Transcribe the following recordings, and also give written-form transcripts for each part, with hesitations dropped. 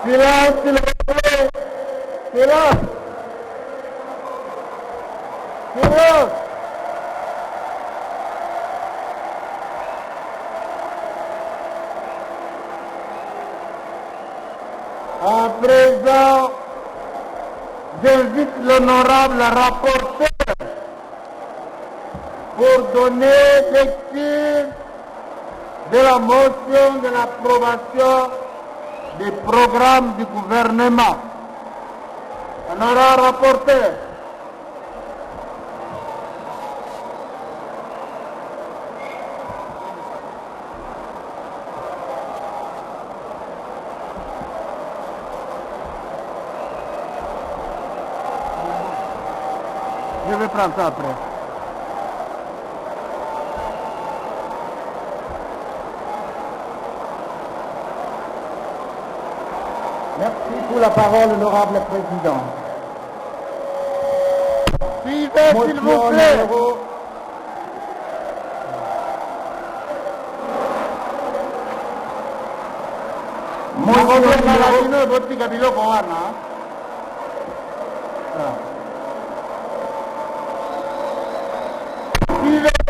Silence, s'il vous plaît. Silence. Silence. À présent, j'invite l'honorable rapporteur pour donner lecture de la motion de l'approbation des programmes du gouvernement. Honorable rapporteur. Je vais prendre ça après. Merci pour la parole, honorable président. Suivez, s'il vous plaît. Suivez,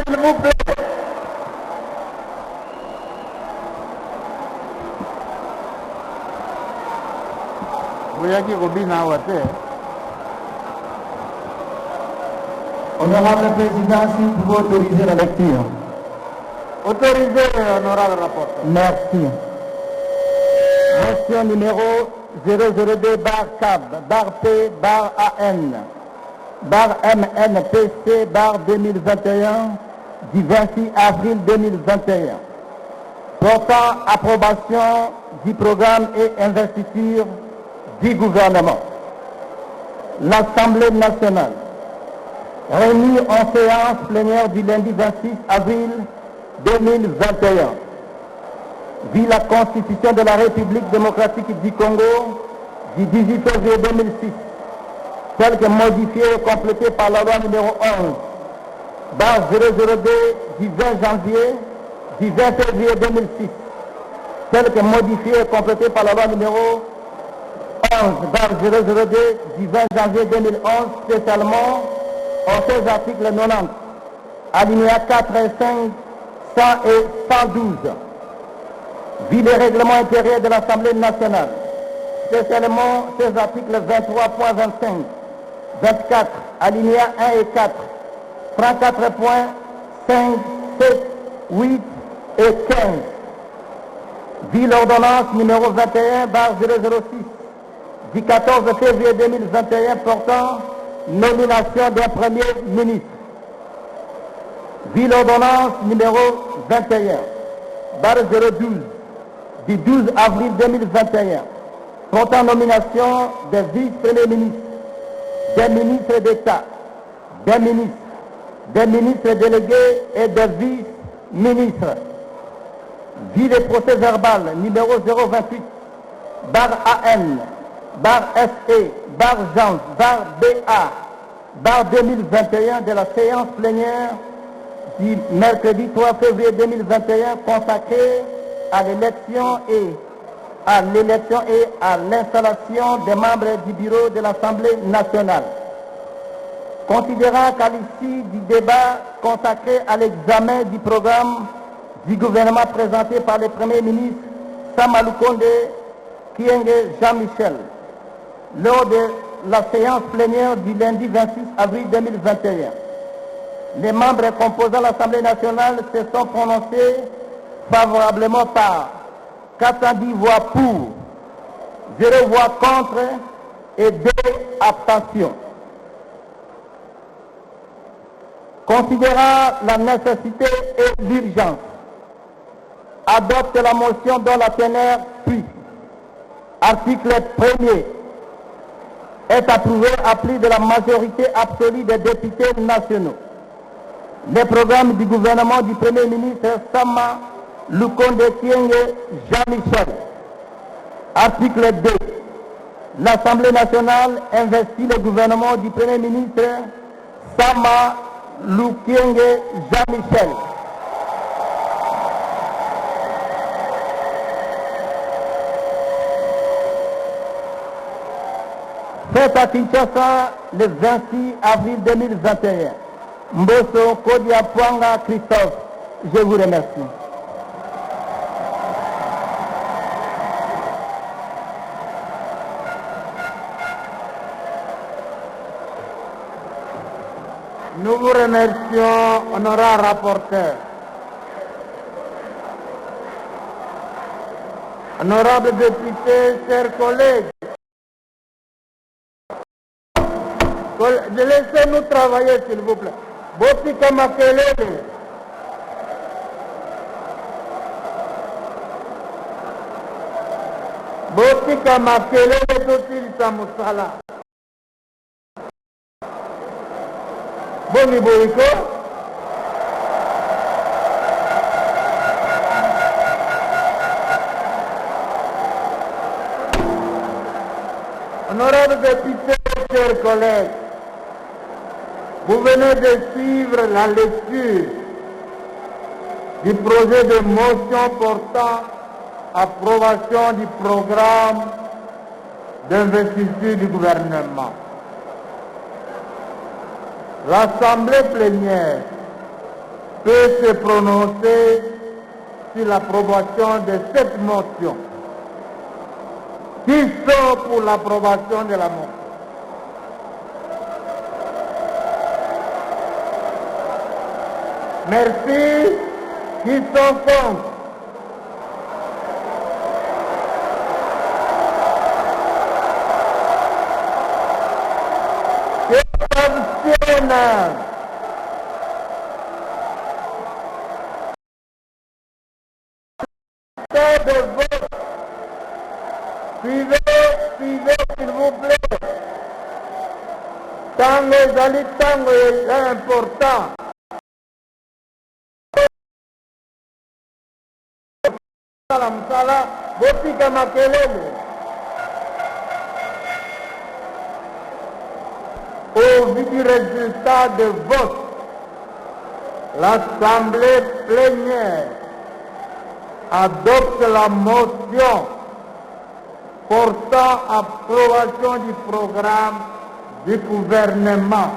s'il vous plaît. Honorable président, si vous pouvez autoriser la lecture. Autorisez, honorable rapporteur. Merci. Motion numéro 002 bar CAB, bar P, bar AN, bar MNPC, bar 2021, du 26 avril 2021, portant approbation du programme et investiture du gouvernement. L'Assemblée nationale, réunie en séance plénière du lundi 26 avril 2021, vit la Constitution de la République démocratique du Congo du 18 février 2006, telle que modifiée et complétée par la loi numéro 11, barre 002 du 20 janvier, du 20 février 2006, telle que modifiée et complétée par la loi numéro 11, barre 002 du 20 janvier 2011, spécialement en ses articles 90, alinéas 4 et 5, 100 et 112, vit les règlements intérieurs de l'Assemblée nationale, spécialement ses articles 23.25, 24, alinéas 1 et 4, 34.5, 7, 8 et 15, vit l'ordonnance numéro 21, barre 006, du 14 février 2021 portant nomination d'un premier ministre. Vit l'ordonnance numéro 21, barre 012, du 12 avril 2021, portant nomination des vice-premiers ministres, des ministres d'État, des ministres délégués et des vice-ministres. Vit le procès verbal numéro 028, barre AN, barre SE, barre Jean, barre BA, barre 2021 de la séance plénière du mercredi 3 février 2021 consacrée à l'élection et à l'installation des membres du bureau de l'Assemblée nationale. Considérant qu'à l'issue du débat consacré à l'examen du programme du gouvernement présenté par le Premier ministre Sama Lukonde Kyenge Jean-Michel, lors de la séance plénière du lundi 26 avril 2021, les membres composant l'Assemblée nationale se sont prononcés favorablement par 410 voix pour, 0 voix contre et 2 abstentions. Considérant la nécessité et l'urgence, adopte la motion dont la teneur suit. Article 1er est approuvé à plus de la majorité absolue des députés nationaux. Les programmes du gouvernement du Premier ministre Sama Lukonde Kyenge Jean-Michel. Article 2. L'Assemblée nationale investit le gouvernement du Premier ministre Sama Lukonde Jean-Michel. Fait à Kinshasa le 26 avril 2021. Mbosso Kodia Pwanga Christophe, je vous remercie. Nous vous remercions, honorable rapporteur. Honorables députés, chers collègues, laissez-nous travailler s'il vous plaît. Botika Makelele. Botika Makelele Totil Samusala. Boni Boiko. Honorables députés, chers collègues, vous venez de suivre la lecture du projet de motion portant approbation du programme d'investiture du gouvernement. L'Assemblée plénière peut se prononcer sur l'approbation de cette motion. Qui sont pour l'approbation de la motion? Merci. Qui sont contre? Qui s'abstiennent? De vote. Suivez, s'il vous plaît. Tango ezali tango est important. Botika Makelele. Au vu du résultat de vote, l'Assemblée plénière adopte la motion portant approbation du programme du gouvernement.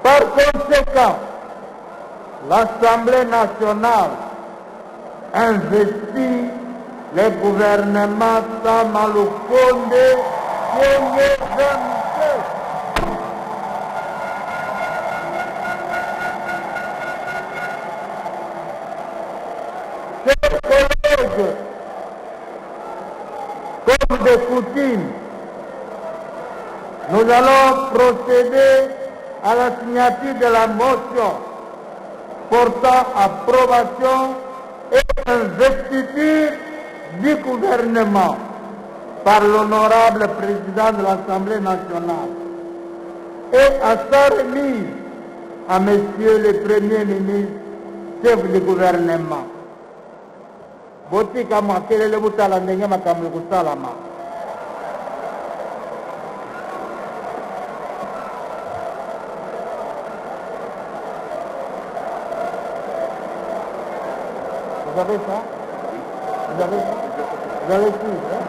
Par conséquent, l'Assemblée nationale investit le gouvernement Samalukonde Kyenge Jean-Michel. Chers collègues, comme de coutume, nous allons procéder à la signature de la motion portant approbation et investiture du gouvernement par l'honorable président de l'Assemblée nationale et à sa remise à monsieur le Premier ministre, chef du gouvernement. Botika Makelele butala ndenge makambo kusalama. Vous avez ça? Vous avez ça? Vous avez tout, hein?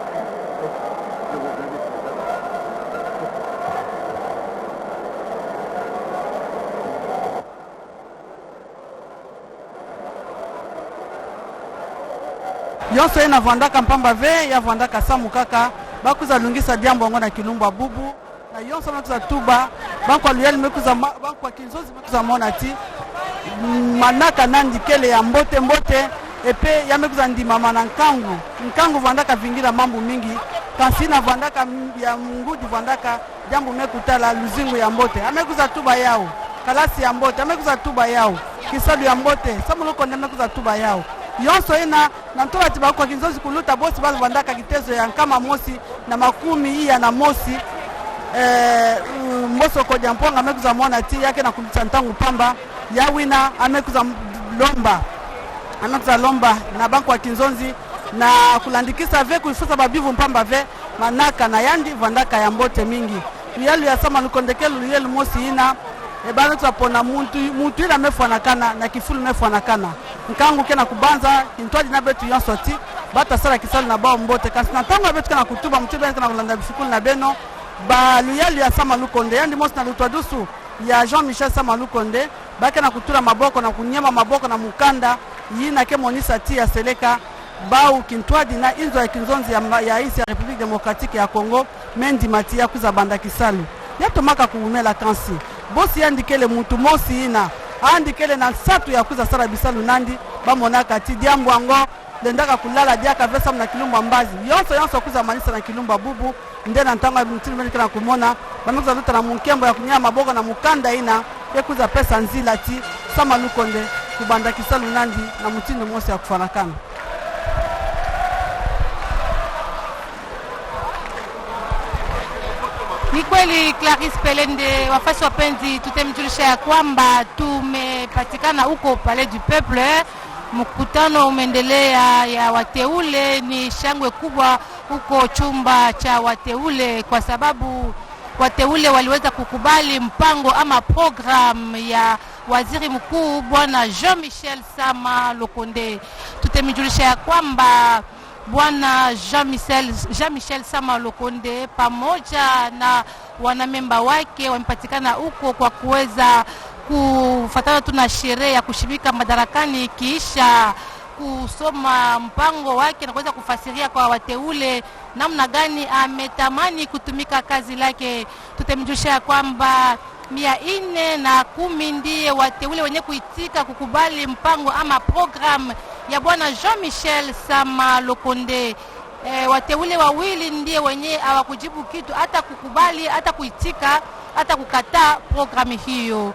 Yonso ena vandaka mpamba ve ya vandaka samu kaka bakuza lungisa diambo ngo na kilumba bubu na yonso makuza tuba banko luyali mekuza banko kinzozi mekuza mona ti manaka nandi kele ya mbote mbote epe ya mekuza ndima mana nkangu vandaka vingira mambo mingi kansina vandaka ya ngudi vandaka jambo mekutala luzingu ya mbote amekuza tuba yao kalasi ya mbote amekuza tuba yao kisalu ya mbote samuloko ndemekuza tuba yao yonso ina na ntola tiba kwa kinzozi kuluta bosi bazo vandaka kitezo ya nkama mosi na makumi iya na mosi Mbosso Kodia Pwanga amekuza mwana ti yake na kulita ntangu pamba ya wina amekuza lomba na banko wa kinzonzi na kulandikisa ve kuifusa babivu mpamba ve manaka na yandi vandaka ya mbote mingi yalu ya sama lukondekelu yelu mosi ina bana tutapona muntu ila mefuanakana na kifulu mefuanakana nkangu kena kubanza intwaji na betu yonsoti bata sala kisali na bao mbote kasi na tango betu kana kutuba mtube kana kulanda bishukulu na beno ba luyali ya Sama Lukonde yandi mosi na lutwa dusu ya Jean-Michel Sama Lukonde bake na kutula maboko na kunyema maboko na mukanda yina ke monisa ti ya seleka bau kintwadi na inzo ya kinzonzi ya isi ya République démocratique ya Congo mendi matia kuza banda kisalu ya tomaka kuumela kansi bosi yandikele mutu mosi ina andikele na satu ya kuza sala bisalu nandi bamonaka ti diambo ango lendaka kulala diaka vesa na kilumba mbazi yonso kuza manisa na kilumba bubu ndena ntanga mtini menika na kumona bamekuza luta na munkembo ya kunyama maboko na mukanda ina ekuza pesa nzila ti Sama Lukonde kubanda kisalu nandi na mutindo mosi ya kufanakana. Ni kweli Clarisse Pelende, wafasi wapenzi, tutemjulisha ya kwamba tumepatikana huko Palais du Peuple. Mkutano umeendelea ya wateule, ni shangwe kubwa huko chumba cha wateule kwa sababu wateule waliweza kukubali mpango ama program ya waziri mkuu bwana Jean-Michel Sama Lukonde. Tutemjulisha ya kwamba bwana Jean-Michel Sama Lukonde pamoja na wanamemba wake wamepatikana huko kwa kuweza kufuatana tu na sherehe ya kushimika madarakani kisha kusoma mpango wake na kuweza kufasiria kwa wateule namna gani ametamani kutumika kazi lake. Tutemjulisha kwamba 410 ndiye wateule wenye kuitika kukubali mpango ama program ya bwana Jean-Michel Sama Lukonde. Wateule wawili ndiye wenye hawakujibu kitu, hata kukubali, hata kuitika, hata kukataa programu hiyo.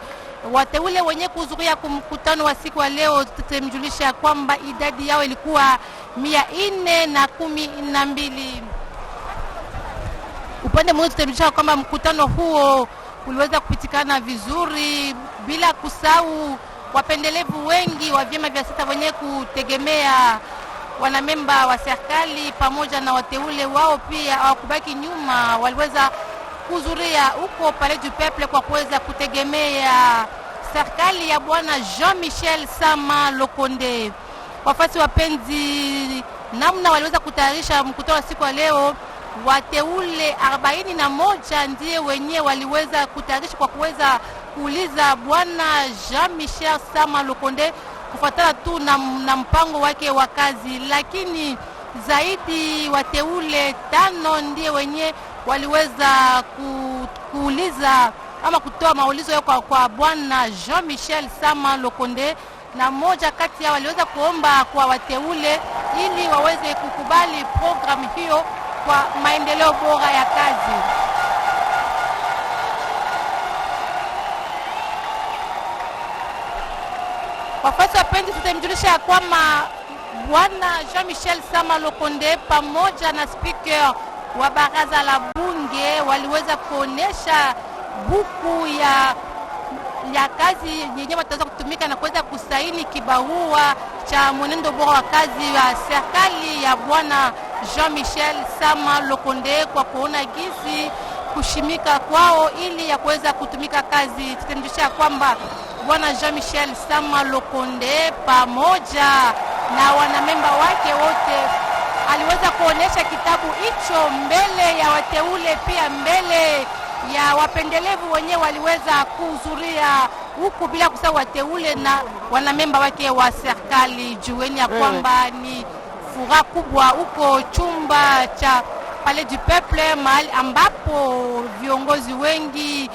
Wateule wenye kuhudhuria kumkutano wa siku wa leo tutemjulisha kwamba idadi yao ilikuwa 412. Upande mmoja tutemjulisha kwamba mkutano huo uliweza kupitikana vizuri bila kusahau wapendelevu wengi wa vyama vya sita wenye kutegemea wanamemba wa serikali pamoja na wateule wao pia hawakubaki nyuma, waliweza kuhudhuria huko Palais du Peuple kwa kuweza kutegemea serikali ya bwana Jean-Michel Sama Lukonde. Wafasi wapenzi, namna waliweza kutayarisha mkutano wa siku ya leo, wateule 41 ndiye wenye waliweza kutayarisha kwa kuweza kuuliza bwana Jean-Michel Sama Lukonde kufuatana tu na mpango wake wa kazi, lakini zaidi wateule 5 ndiye wenye waliweza kuuliza ama kutoa maulizo yao kwa bwana Jean-Michel Sama Lukonde, na moja kati ya waliweza kuomba kwa wateule ili waweze kukubali programu hiyo kwa maendeleo bora ya kazi. Wafasi wapenzi, tutamjulisha kwamba bwana Jean-Michel Sama Lukonde pamoja na speaker wa baraza la bunge waliweza kuonesha buku ya kazi yenyewe wataweza kutumika na kuweza kusaini kibarua cha mwenendo bora wa kazi wa serikali ya bwana Jean-Michel Sama Lukonde kwa kuona jinsi kushimika kwao ili ya kuweza kutumika kazi. Tutamjulisha kwamba bwana Jean-Michel Sama Lukonde pamoja na wanamemba wake wote aliweza kuonesha kitabu hicho mbele ya wateule, pia mbele ya wapendelevu wenyewe waliweza kuhudhuria huku, bila kusahau wateule na wanamemba wake wa serikali. Jueni ya kwamba ni furaha kubwa huko chumba cha Palais du Peuple, mahali ambapo viongozi wengi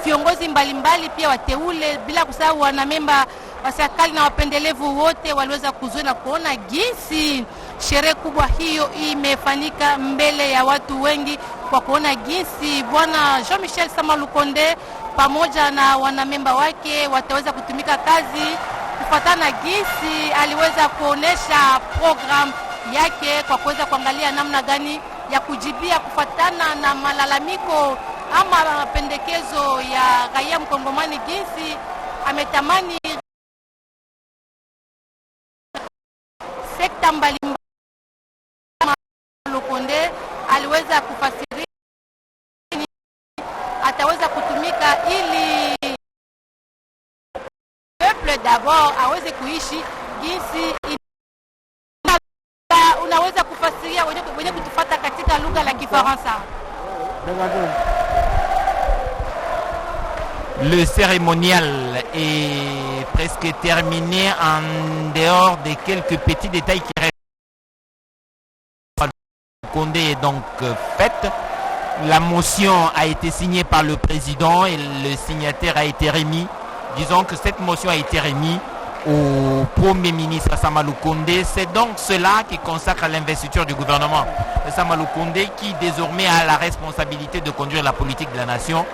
viongozi mbalimbali pia wateule, bila kusahau wanamemba wa serikali na wapendelevu wote waliweza kuzoea na kuona jinsi sherehe kubwa hiyo imefanyika mbele ya watu wengi, kwa kuona jinsi bwana Jean-Michel Sama Lukonde pamoja na wanamemba wake wataweza kutumika kazi kufuatana jinsi aliweza kuonesha program yake, kwa kuweza kuangalia namna gani ya kujibia kufuatana na malalamiko ama mapendekezo ya raia mkongomani, jinsi ametamani sekta mbalimbali. Lukonde aliweza kufasiria ataweza kutumika ili peuple d'abord aweze kuishi jinsi unaweza kufasiria wenye kutufuata katika katika lugha la Kifaransa. Le cérémonial est presque terminé en dehors de quelques petits détails qui restent. Condé est donc faite. La motion a été signée par le président et le signataire a été remis. Disons que cette motion a été remise au Premier ministre Samalou Condé. C'est donc cela qui consacre l'investiture du gouvernement de Samalou Condé, qui désormais a la responsabilité de conduire la politique de la nation.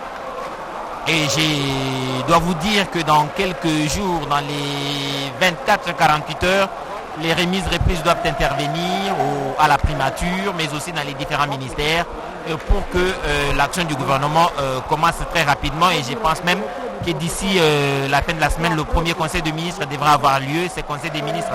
Et je dois vous dire que dans quelques jours, dans les 24-48 heures, les remises reprises doivent intervenir à la primature, mais aussi dans les différents ministères, pour que l'action du gouvernement commence très rapidement. Et je pense même que d'ici la fin de la semaine, le premier conseil de ministres devra avoir lieu. Ce conseil des ministres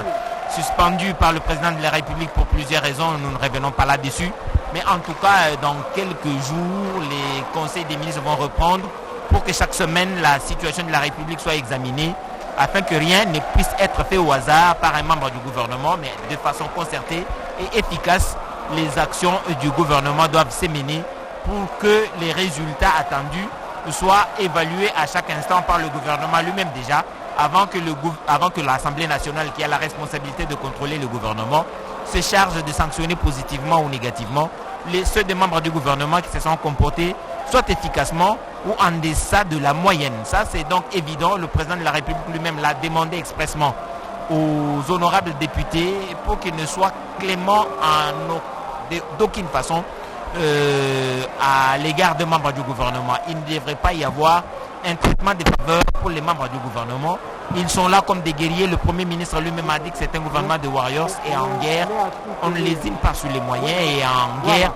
suspendu par le président de la République pour plusieurs raisons, nous ne revenons pas là-dessus. Mais en tout cas, dans quelques jours, les conseils des ministres vont reprendre pour que chaque semaine, la situation de la République soit examinée, afin que rien ne puisse être fait au hasard par un membre du gouvernement, mais de façon concertée et efficace. Les actions du gouvernement doivent se mener pour que les résultats attendus soient évalués à chaque instant par le gouvernement lui-même déjà, avant que l'Assemblée nationale, qui a la responsabilité de contrôler le gouvernement, se charge de sanctionner positivement ou négativement ceux des membres du gouvernement qui se sont comportés soit efficacement ou en deçà de la moyenne. Ça, c'est donc évident. Le président de la République lui-même l'a demandé expressement aux honorables députés pour qu'ils ne soient cléments d'aucune façon à l'égard des membres du gouvernement. Il ne devrait pas y avoir un traitement de faveur pour les membres du gouvernement. Ils sont là comme des guerriers. Le Premier ministre lui-même a dit que c'est un gouvernement de warriors, et en guerre, on ne lésine pas sur les moyens, et en guerre,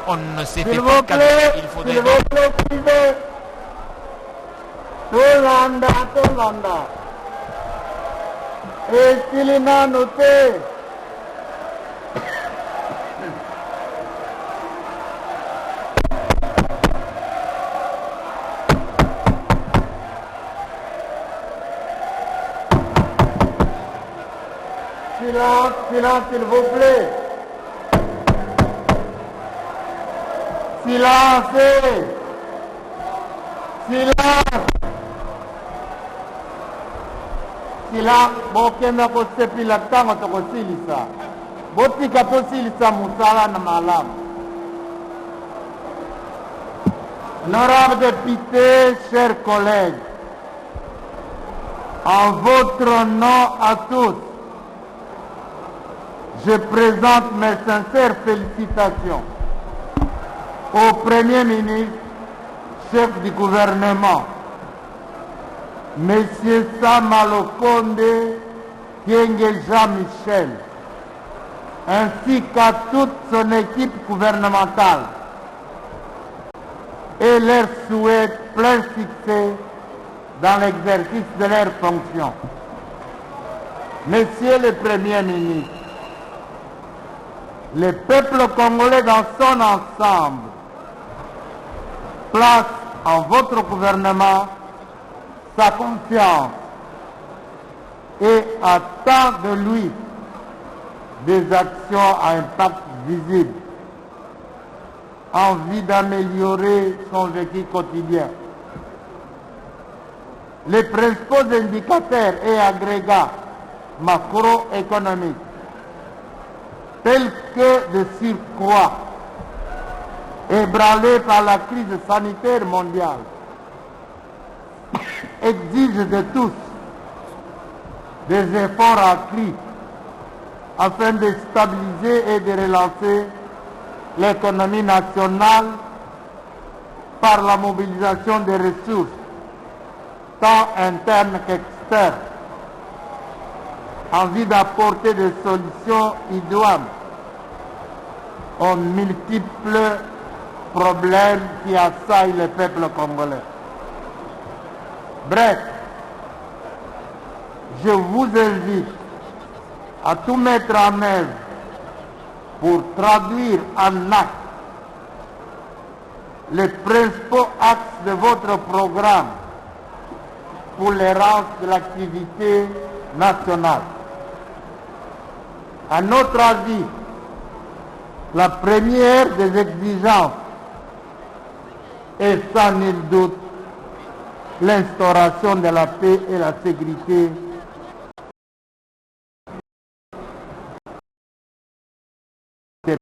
on ne se fait pas calmer. Il faudrait Silence, silence, s'il vous plaît. Silence. Silence. Silence. Bokenda kosepila tango tokosilisa. Botika tosilisa musala na malamu. Honorables députés, chers collègues, en votre nom à tous, je présente mes sincères félicitations au Premier ministre, chef du gouvernement, M. Samalou Condé Kyenge Jean-Michel, ainsi qu'à toute son équipe gouvernementale, et leur souhaite plein succès dans l'exercice de leurs fonctions. Monsieur le Premier ministre, le peuple congolais dans son ensemble place en votre gouvernement sa confiance et attend de lui des actions à impact visible en vue d'améliorer son vécu quotidien. Les principaux indicateurs et agrégats macroéconomiques tels que de surcroît ébranlés par la crise sanitaire mondiale exigent de tous des efforts accrus afin de stabiliser et de relancer l'économie nationale par la mobilisation des ressources, tant internes qu'externes, en vue d'apporter des solutions idoines aux multiples problèmes qui assaillent le peuple congolais. Bref, je vous invite à tout mettre en œuvre pour traduire en actes les principaux axes de votre programme pour l'errance de l'activité nationale. À notre avis, La première des exigences est sans nul doute l'instauration de la paix et la sécurité du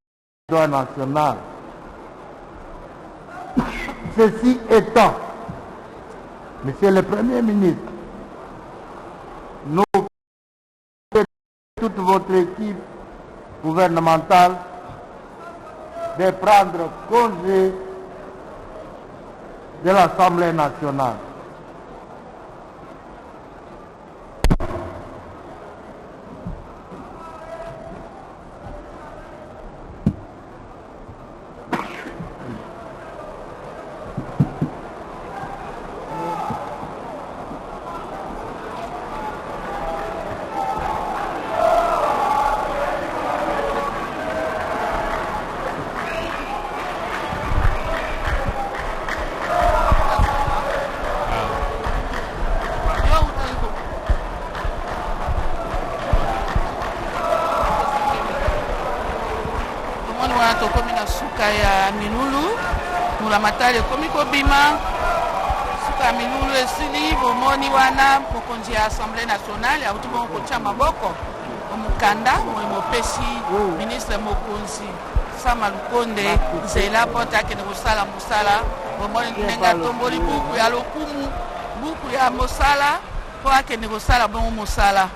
territoire national. Ceci étant, Monsieur le Premier ministre, nous, toute votre équipe gouvernementale, de prendre congé de l'Assemblée nationale. Ya minulu mula matale komiko bima suka minulu esili bomoni wana mokonzi ya Assemblée nationale ya utubo ko chama boko omukanda mopesi ministre mokonzi Sama Lukonde Nzela pota ke ngosala musala bomoni nenga tomboli buku ya lokumu buku ya mosala po ake ngosala bon mosala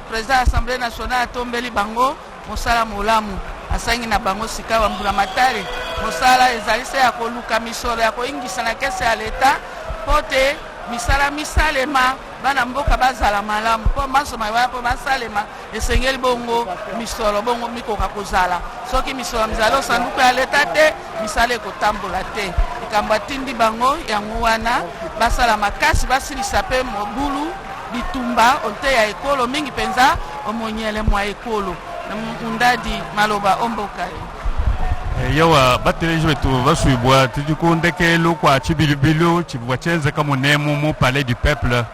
président Assemblée nationale tombeli bango mosala molamu asangi na bango sika wa mbula matari mosala ezalisa ya koluka misolo ya koingisa na kese ya leta pote misala misalema bana mboka bazala malamu po masoma wapo basalema esengeli bongo misolo bongo mikoka kozala soki misolo mizalo sanduku ya leta te misale kotambola te ikamba tindi bango yango wana basala makasi basilisa pe mobulu bitumba onte ya ekolo mingi penza omonyele mwa ekolo undadi maloba omboka yawa bateleji betu basuibwa tidikundekelo kwa chibilibilu chibwa chenze kama nemu mu palais du peuple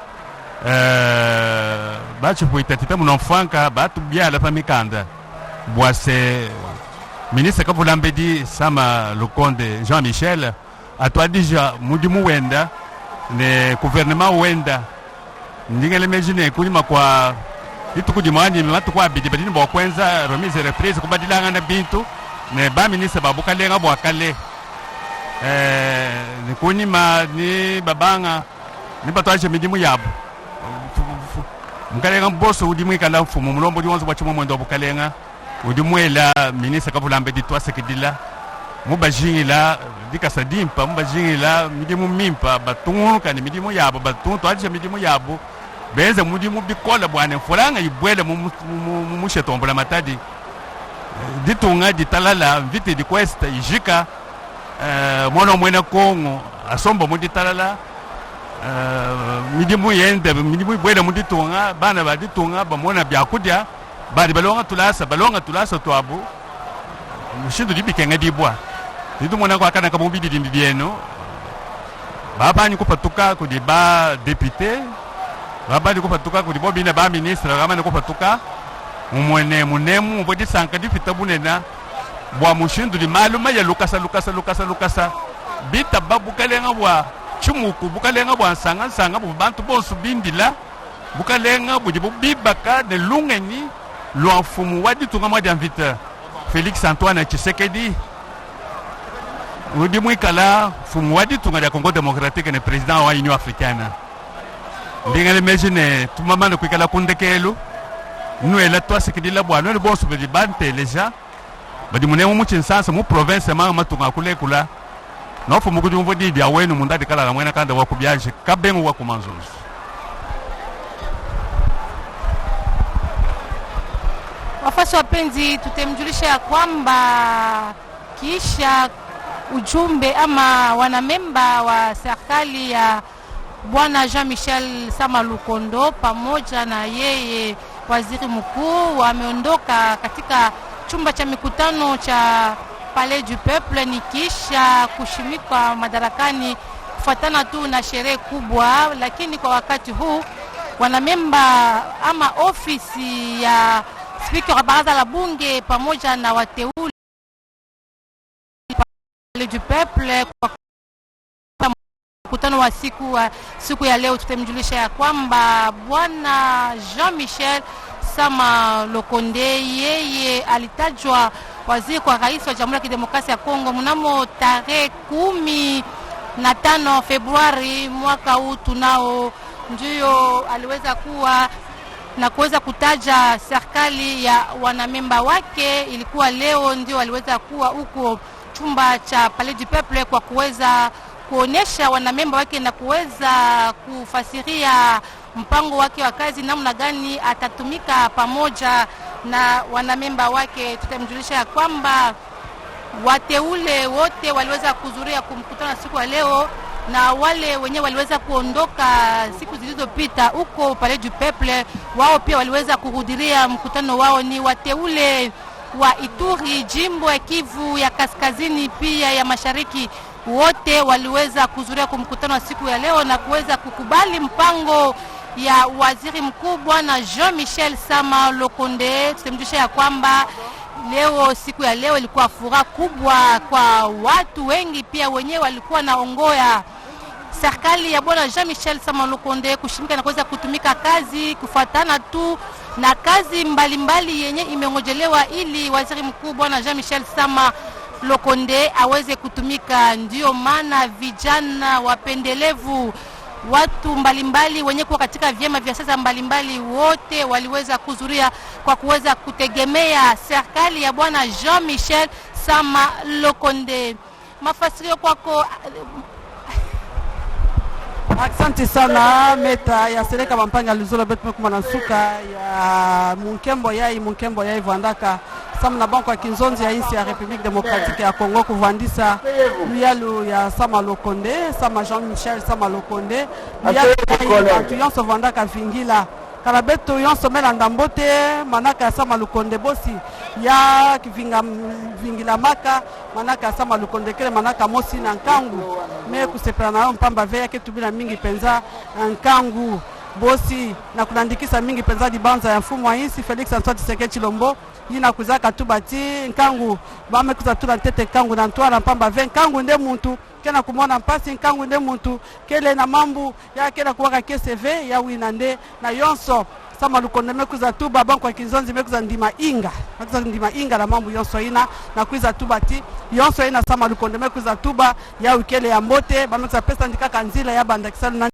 bachipuita tita munonfanka batu byala pamikanda bwase ministre Kavulambedi Sama Lukonde Jean-Michel atwa déjà mudimu wenda ne gouvernement wenda ndingele mejine kulima kwa itukudimwanyi matu kwa bidi badini bwa kwenza remise reprise kubadilanga na bintu ne ba ministre babukalenga bwa kale ni kunima ni babanga ni batwaje midimu yabo mkalenga boso udimu ikala mfumu mulombo diwanzo bwa chimwe mwendo bukalenga udimwela ministre Kavulambedi twa sekidila mubajingila dikasadimpa mubajingila midimu mimpa batunguka ni midimu yabo batuntu aje midimu yabo benze mudimu bikola bwana mfulanga ibwele mushetombola matadi ditunga ditalala vite dikwesta ijika mwana mwena Kongo asombo muditalala midimu yende midimu ibwele muditunga bana baditunga bamona byakudya bali balonga tulasa twabu mushindu dibikenga dibwa ditumona kwa kana kamubidi dimbieno babani kupatuka kudi ba député babani kupatuka kudi bobina ba ministre babani kupatuka umwene munemu bodi sanka difitabunena bwa mushindu di maluma ya lukasa bita babukalenga bwa chumuku bukalenga bwa sanga bu bantu bonsu bindila bukalenga budi bibaka de lungeni l'enfumu wadi tunga mwa d'invite Félix Antoine Tshisekedi udi mwikala fumu wadi tunga ya Congo démocratique ne président wa Union africaine ndingale mejine tumamana kwikala kundekelo nuela twa sekidila bwana le bonso be bante leja badi munemu muchinsansa mu province ma matunga kulekula no fumu kudi mvodi dia wenu mundadi kala mwena kanda wa kubyaje kabengu wa kumanzuzu. Wafasi wapenzi, tutemjulisha ya kwamba kisha ujumbe ama wanamemba wa serikali ya Bwana Jean-Michel Sama Lukondo pamoja na yeye waziri mkuu wameondoka katika chumba cha mikutano cha Palais du Peuple ni kisha kushimikwa madarakani kufuatana tu na sherehe kubwa, lakini kwa wakati huu wanamemba ama ofisi ya Spika wa baraza la bunge pamoja na wateule mkutano wa siku ya leo tutamjulisha ya kwamba bwana Jean-Michel Sama Lokonde yeye alitajwa waziri kwa rais wa Jamhuri ya Kidemokrasia ya Kongo mnamo tarehe 15 Februari mwaka huu tunao, ndio aliweza kuwa na kuweza kutaja serikali ya wanamemba wake. Ilikuwa leo ndio aliweza kuwa huko chumba cha Palais du Peuple kwa kuweza kuonesha wanamemba wake na kuweza kufasiria mpango wake wa kazi, namna gani atatumika pamoja na wanamemba wake. Tutamjulisha kwamba wateule wote waliweza kuhudhuria kumkutana siku ya leo, na wale wenyewe waliweza kuondoka siku zilizopita huko Palais du Peuple, wao pia waliweza kuhudhuria mkutano wao. Ni wateule wa Ituri, jimbo ya Kivu ya Kaskazini pia ya Mashariki, wote waliweza kuhudhuria kumkutano wa siku ya leo na kuweza kukubali mpango ya waziri mkuu bwana Jean-Michel Sama Lokonde. Tutamjulisha ya kwamba leo, siku ya leo ilikuwa furaha kubwa kwa watu wengi, pia wenyewe walikuwa naongoya serikali ya bwana Jean-Michel Sama Lokonde kushimika na kuweza kutumika kazi kufuatana tu na kazi mbalimbali yenye imengojelewa ili waziri mkuu bwana Jean-Michel Sama Lokonde aweze kutumika. Ndio maana vijana wapendelevu, watu mbalimbali wenye kuwa katika vyama vya siasa mbalimbali, wote waliweza kuhudhuria kwa kuweza kutegemea serikali ya bwana Jean-Michel Sama Lokonde. Mafasirio kwako. Asante sana meta ya Seleka Bampanga Luzolo betu kuma na suka ya Munkembo yai Vandaka Sama na banko ya Kinzonzi ya insi ya République démocratique ya Congo kuvandisa luyalu ya Sama Lokonde, Sama Jean-Michel Sama Lokonde, luyalu yonso Vandaka vingila karabeto yonso mela ndambote manaka ya Sama Lokonde bosi ya vingila maka manaka ya Sama Lokonde kele manaka mosi na nkangu me kusepela na mpamba veya ketubila mingi penza nkangu bosi na kunandikisa mingi penza dibanza ya mfumo wa insi Felix Antoine Tshisekedi Tshilombo yina kuzaka tubati nkangu bamekuza tula ntete nkangu na ntwara mpamba ve nkangu nde muntu kena kumona mpasi nkangu nde muntu kele na mambu ya kena kuwaka KCV ya wina nde na yonso Sama Lokonde mekuza tuba banko ya Kinzonzi mekuza ndima inga na mambu yonso ina na kuiza tubati yonso ina Sama Lokonde mekuza tuba ya wikele ya mbote bamekuza pesa ndikaka nzila ya bandakisana